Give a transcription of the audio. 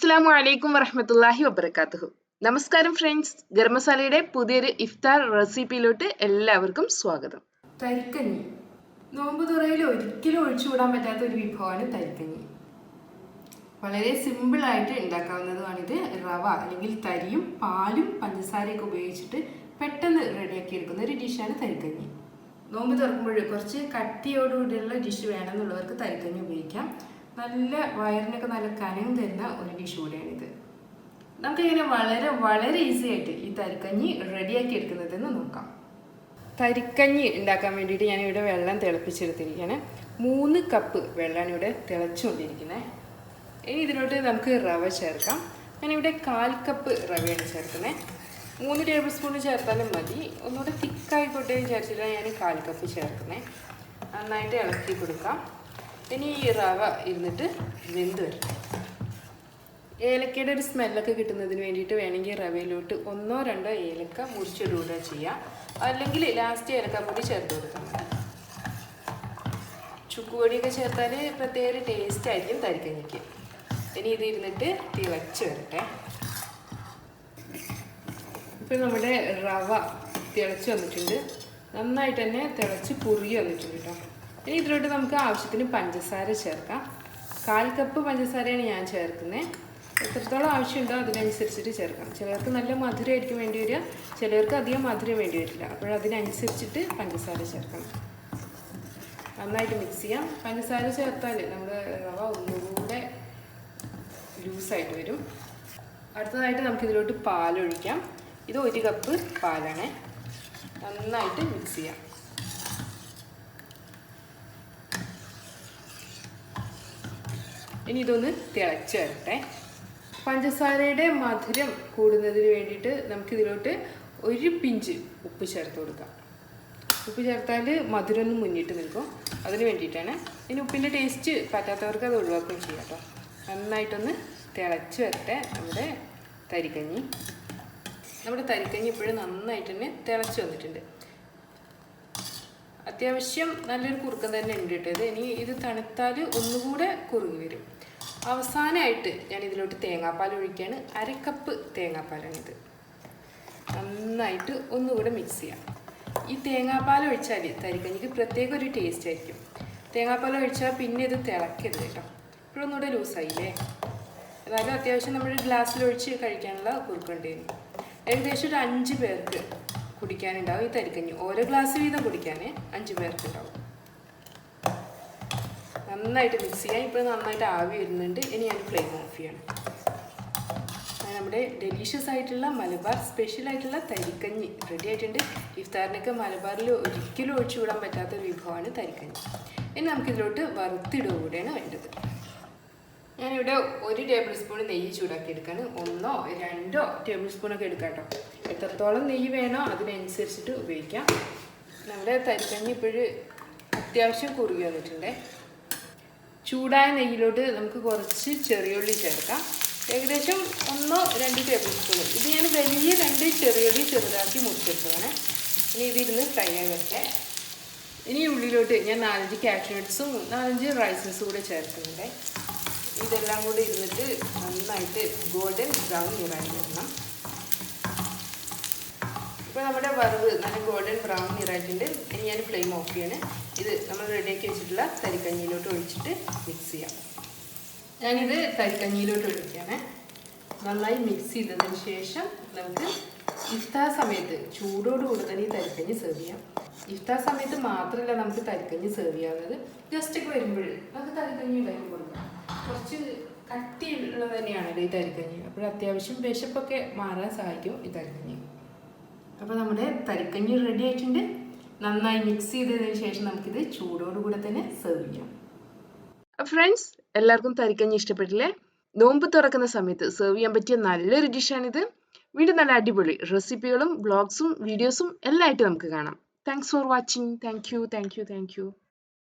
അസ്സലാമു അലൈക്കും വറഹ്മത്തുള്ളാഹി വബറകാതുഹു. നമസ്കാരം ഫ്രണ്ട്സ്, ഗരം മസാലയുടെ പുതിയൊരു ഇഫ്താർ റെസിപ്പിയിലോട്ട് എല്ലാവർക്കും സ്വാഗതം. തരിക്കഞ്ഞി നോമ്പ് തുറയിൽ ഒരിക്കലും ഒഴിച്ചുകൂടാൻ പറ്റാത്ത ഒരു വിഭവമാണ് തരിക്കഞ്ഞി. വളരെ സിമ്പിളായിട്ട് ഉണ്ടാക്കാവുന്നതുമാണിത്. റവ അല്ലെങ്കിൽ തരിയും പാലും പഞ്ചസാരയൊക്കെ ഉപയോഗിച്ചിട്ട് പെട്ടെന്ന് റെഡിയാക്കി എടുക്കുന്ന ഒരു ഡിഷാണ് തരിക്കഞ്ഞി. നോമ്പ് തുറക്കുമ്പോൾ കുറച്ച് കട്ടിയോടുകൂടിയുള്ള ഡിഷ് വേണമെന്നുള്ളവർക്ക് തരിക്കഞ്ഞി ഉപയോഗിക്കാം. നല്ല വയറിനൊക്കെ നല്ല കനം തരുന്ന ഒരു ഡിഷ് കൂടെയാണിത്. നമുക്കിങ്ങനെ വളരെ ഈസി ആയിട്ട് ഈ തരിക്കഞ്ഞി റെഡിയാക്കി എടുക്കുന്നതെന്ന് നോക്കാം. തരിക്കഞ്ഞി ഉണ്ടാക്കാൻ വേണ്ടിയിട്ട് ഞാനിവിടെ വെള്ളം തിളപ്പിച്ചെടുത്തിരിക്കുകയാണ്. 3 കപ്പ് വെള്ളമാണ് ഇവിടെ തിളച്ചുകൊണ്ടിരിക്കുന്നത്. ഇനി ഇതിലോട്ട് നമുക്ക് റവ ചേർക്കാം. ഞാനിവിടെ 1/4 കപ്പ് റവയാണ് ചേർക്കുന്നത്. 3 ടേബിൾ സ്പൂൺ ചേർത്താലും മതി. ഒന്നുകൂടെ തിക്കായിക്കോട്ടെ വിചാരിച്ചിട്ടാണ് ഞാൻ 1/4 കപ്പ് ചേർക്കുന്നത്. നന്നായിട്ട് ഇളക്കി കൊടുക്കാം. ഇനി ഈ റവ ഇരുന്നിട്ട് വെന്ത് വരട്ടെ. ഏലക്കയുടെ ഒരു സ്മെല്ലൊക്കെ കിട്ടുന്നതിന് വേണ്ടിയിട്ട് വേണമെങ്കിൽ റവയിലോട്ട് 1-2 ഏലക്ക മുറിച്ചിടുക ചെയ്യാം. അല്ലെങ്കിൽ ലാസ്റ്റ് ഏലക്കപ്പൊടി ചേർത്ത് കൊടുക്കാം. ചുക്കുപൊടിയൊക്കെ ചേർത്താൽ പ്രത്യേക ടേസ്റ്റ് ആയിരിക്കും തരിക്കഞ്ഞിക്ക്. ഇനി ഇത് ഇരുന്നിട്ട് തിളച്ച് വരട്ടെ. ഇപ്പം നമ്മുടെ റവ തിളച്ച് വന്നിട്ടുണ്ട്. നന്നായിട്ട് തന്നെ തിളച്ച് കുറുകി വന്നിട്ടുണ്ട് കേട്ടോ. ഇനി ഇതിലോട്ട് നമുക്ക് ആവശ്യത്തിന് പഞ്ചസാര ചേർക്കാം. 1/4 കപ്പ് പഞ്ചസാരയാണ് ഞാൻ ചേർക്കുന്നത്. എത്രത്തോളം ആവശ്യമുണ്ടോ അതിനനുസരിച്ചിട്ട് ചേർക്കാം. ചിലർക്ക് നല്ല മധുരമായിരിക്കും വേണ്ടി വരിക, ചിലർക്ക് അധികം മധുരം വേണ്ടി വരില്ല. അപ്പോഴതിനനുസരിച്ചിട്ട് പഞ്ചസാര ചേർക്കണം. നന്നായിട്ട് മിക്സ് ചെയ്യാം. പഞ്ചസാര ചേർത്താൽ നമ്മുടെ റവ ഒന്നുകൂടെ ലൂസായിട്ട് വരും. അടുത്തതായിട്ട് നമുക്കിതിലോട്ട് പാലൊഴിക്കാം. ഇത് 1 കപ്പ് പാലാണ്. നന്നായിട്ട് മിക്സ് ചെയ്യാം. ഇനി ഇതൊന്ന് തിളച്ച് വരട്ടെ. പഞ്ചസാരയുടെ മധുരം കൂടുന്നതിന് വേണ്ടിയിട്ട് നമുക്കിതിലോട്ട് 1 പിഞ്ച് ഉപ്പ് ചേർത്ത് കൊടുക്കാം. ഉപ്പ് ചേർത്താൽ മധുരം ഒന്ന് മുന്നിട്ട് നിൽക്കും, അതിന് വേണ്ടിയിട്ടാണ്. ഇനി ഉപ്പിൻ്റെ ടേസ്റ്റ് പറ്റാത്തവർക്ക് അത് ഒഴിവാക്കുകയും ചെയ്യാം കേട്ടോ. നന്നായിട്ടൊന്ന് തിളച്ച് വരട്ടെ നമ്മുടെ തരിക്കഞ്ഞി. നമ്മുടെ തരിക്കഞ്ഞി ഇപ്പോഴും നന്നായിട്ട് തന്നെ തിളച്ച് വന്നിട്ടുണ്ട്. അത്യാവശ്യം നല്ലൊരു കുറുക്കം തന്നെ ഉണ്ട് കേട്ടത്. ഇനി ഇത് തണുത്താൽ ഒന്നുകൂടെ കുറുകി വരും. അവസാനമായിട്ട് ഞാൻ ഇതിലോട്ട് തേങ്ങാപ്പാൽ ഒഴിക്കുകയാണ്. 1/2 കപ്പ് തേങ്ങാപ്പാലാണിത്. നന്നായിട്ട് ഒന്നുകൂടെ മിക്സ് ചെയ്യാം. ഈ തേങ്ങാപ്പാൽ ഒഴിച്ചാൽ തരിക്കഞ്ഞിക്ക് പ്രത്യേക ഒരു ടേസ്റ്റ് ആയിരിക്കും. തേങ്ങാപ്പാൽ ഒഴിച്ചാൽ പിന്നെ ഇത് തിളക്കരുത് കേട്ടോ. ഇപ്പോഴൊന്നുകൂടെ ലൂസായില്ലേ. അതായത് അത്യാവശ്യം നമ്മൾ ഗ്ലാസ്സിലൊഴിച്ച് കഴിക്കാനുള്ള കുറുക്കുണ്ടായിരുന്നു. ഏകദേശം ഒരു 5 പേർക്ക് കുടിക്കാനുണ്ടാവും ഈ തരിക്കഞ്ഞി. ഓരോ ഗ്ലാസ് വീതം കുടിക്കാൻ 5 പേർക്ക് ഉണ്ടാവും. നന്നായിട്ട് മിക്സ് ചെയ്യാം. ഇപ്പോൾ നന്നായിട്ട് ആവി വരുന്നുണ്ട്. ഇനി ഞാൻ ഫ്ലെയിം ഓഫ് ചെയ്യണം. നമ്മുടെ ഡെലീഷ്യസ് ആയിട്ടുള്ള മലബാർ സ്പെഷ്യൽ ആയിട്ടുള്ള തരിക്കഞ്ഞി റെഡി ആയിട്ടുണ്ട്. ഇഫ്താറിനൊക്കെ മലബാറിൽ ഒരിക്കലും ഒഴിച്ചുകൂടാൻ പറ്റാത്തൊരു വിഭവമാണ് തരിക്കഞ്ഞി. ഇനി നമുക്കിതിലോട്ട് വറുത്തിടുക കൂടെയാണ് വേണ്ടത്. ഞാനിവിടെ 1 ടേബിൾ സ്പൂൺ നെയ്യ് ചൂടാക്കി എടുക്കാണ്. 1-2 ടേബിൾ സ്പൂണൊക്കെ എടുക്കാം കേട്ടോ. എത്രത്തോളം നെയ്യ് വേണോ അതിനനുസരിച്ചിട്ട് ഉപയോഗിക്കാം. നമ്മുടെ തരിക്കഞ്ഞി ഇപ്പോഴും അത്യാവശ്യം കുറുകി വന്നിട്ടുണ്ട്. ചൂടായ നെയ്യിലോട്ട് നമുക്ക് കുറച്ച് ചെറിയുള്ളി ചേർക്കാം. ഏകദേശം 1-2 ടേബിൾ സ്പൂൺ. ഇത് ഞാൻ വലിയ 2 ചെറിയുള്ളി ചെറുതാക്കി മുറിച്ചെടുത്തതാണ്. ഇനി ഇതിരുന്ന് ഫ്രൈ ആയി വരട്ടെ. ഇനി ഉള്ളിലോട്ട് ഞാൻ 4-5 കാഷ്യൂ നട്ട്സും 4-5 റൈസിൻസും കൂടെ ചേർക്കുന്നുണ്ട്. ഇതെല്ലാം കൂടി ഇരുന്നിട്ട് നന്നായിട്ട് ഗോൾഡൻ ബ്രൗൺ നിറായി വരണം. ഇപ്പോൾ നമ്മുടെ വറവ് നല്ല ഗോൾഡൻ ബ്രൗൺ നിറായിട്ടുണ്ട്. ഇനി ഞാൻ ഫ്ലെയിം ഓഫ് ചെയ്യാണ്. ഇത് നമ്മൾ റെഡിയാക്കി വെച്ചിട്ടുള്ള തരിക്കഞ്ഞിയിലോട്ട് ഒഴിച്ചിട്ട് മിക്സ് ചെയ്യാം. ഞാനിത് തരിക്കഞ്ഞിയിലോട്ട് ഒഴിക്കുകയാണ്. നന്നായി മിക്സ് ചെയ്തതിന് ശേഷം നമുക്ക് ഇഫ്താർ സമയത്ത് ചൂടോടുകൂടി തന്നെ ഈ തരിക്കഞ്ഞി സെർവ് ചെയ്യാം. ഇഫ്താർ സമയത്ത് മാത്രമല്ല നമുക്ക് തരിക്കഞ്ഞി സെർവ് ചെയ്യാവുന്നത്. ജസ്റ്റൊക്കെ വരുമ്പോൾ നമുക്ക് തരിക്കഞ്ഞി ഉണ്ടാക്കി കൊടുക്കാം. കുറച്ച് കട്ടിയുള്ളത് തന്നെയാണല്ലോ ഈ തരിക്കഞ്ഞി. അപ്പോൾ അത്യാവശ്യം വിശപ്പൊക്കെ മാറാൻ സഹായിക്കും ഈ തരിക്കഞ്ഞി. അപ്പോൾ നമ്മുടെ തരിക്കഞ്ഞി റെഡി ആയിട്ടുണ്ട്. നന്നായി മിക്സ് ചെയ്തതിന് ശേഷം നമുക്കിത് ചൂടോടുകൂടെ തന്നെ സെർവ് ചെയ്യാം. ഫ്രണ്ട്സ്, എല്ലാവർക്കും തരിക്കഞ്ഞി ഇഷ്ടപ്പെട്ടില്ലേ? നോമ്പ് തുറക്കുന്ന സമയത്ത് സെർവ് ചെയ്യാൻ പറ്റിയ നല്ലൊരു ഡിഷാണിത്. വീണ്ടും നല്ല അടിപൊളി റെസിപ്പികളും വ്ളോഗ്സും വീഡിയോസും എല്ലാം ആയിട്ട് നമുക്ക് കാണാം. Thanks for watching. Thank you.